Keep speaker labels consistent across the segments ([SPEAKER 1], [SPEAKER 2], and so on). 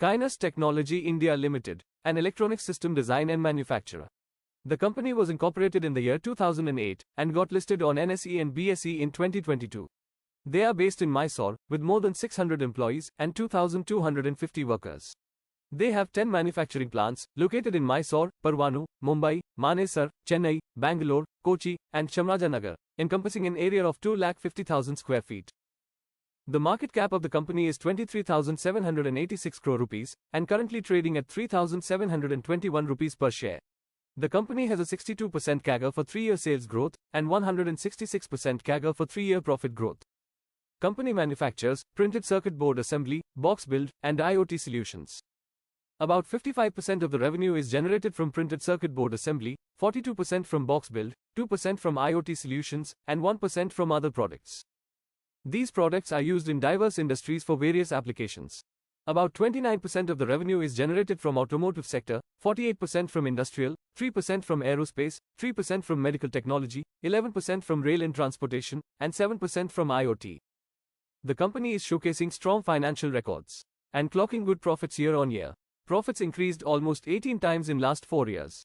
[SPEAKER 1] Kaynes Technology India Ltd, an electronic system design and manufacturer. The company was incorporated in the year 2008 and got listed on NSE and BSE in 2022. They are based in Mysore, with more than 600 employees and 2,250 workers. They have 10 manufacturing plants, located in Mysore, Parwanoo, Mumbai, Manesar, Chennai, Bangalore, Kochi, and Chamarajanagar, encompassing an area of 250,000 square feet. The market cap of the company is 23,786 crore rupees, and currently trading at 3,721 rupees per share. The company has a 62% CAGR for 3-year sales growth, and 166% CAGR for 3-year profit growth. Company manufactures printed circuit board assembly, box build, and IoT solutions. About 55% of the revenue is generated from printed circuit board assembly, 42% from box build, 2% from IoT solutions, and 1% from other products. These products are used in diverse industries for various applications. About 29% of the revenue is generated from automotive sector, 48% from industrial, 3% from aerospace, 3% from medical technology, 11% from rail and transportation, and 7% from IoT. The company is showcasing strong financial records and clocking good profits year on year. Profits increased almost 18 times in last 4 years.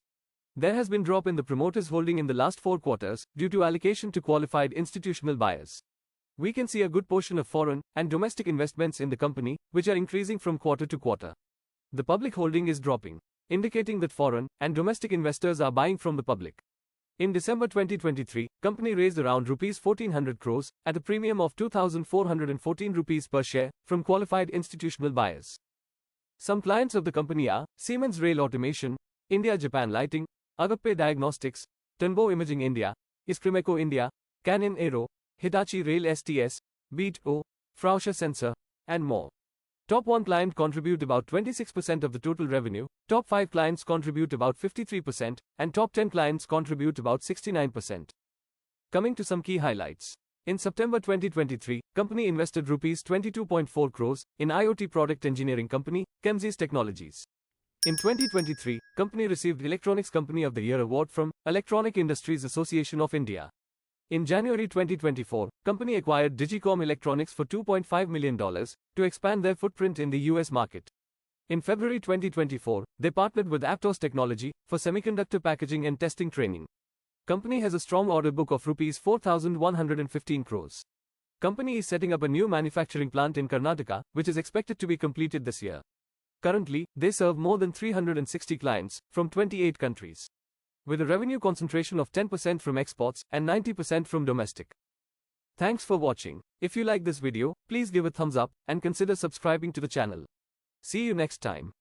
[SPEAKER 1] There has been drop in the promoters' holding in the last 4 quarters due to allocation to qualified institutional buyers. We can see a good portion of foreign and domestic investments in the company, which are increasing from quarter to quarter. The public holding is dropping, indicating that foreign and domestic investors are buying from the public. In December 2023, company raised around Rs 1400 crores at a premium of 2,414 rupees per share from qualified institutional buyers. Some clients of the company are Siemens Rail Automation, India Japan Lighting, Agape Diagnostics, Tenbo Imaging India, Isprimeco India, Canon Aero, Hitachi Rail STS, Beat O, Frauscher Sensor, and more. Top 1 client contribute about 26% of the total revenue, top 5 clients contribute about 53%, and top 10 clients contribute about 69%. Coming to some key highlights. In September 2023, company invested Rs 22.4 crores in IoT product engineering company, Kaynes Technologies. In 2023, company received Electronics Company of the Year award from Electronic Industries Association of India. In January 2024, company acquired Digicom Electronics for $2.5 million to expand their footprint in the US market. In February 2024, they partnered with Aptos Technology for semiconductor packaging and testing training. Company has a strong order book of Rs 4,115 crores. Company is setting up a new manufacturing plant in Karnataka, which is expected to be completed this year. Currently, they serve more than 360 clients from 28 countries, with a revenue concentration of 10% from exports and 90% from domestic. Thanks for watching. If you like this video, please give a thumbs up and consider subscribing to the channel. See you next time.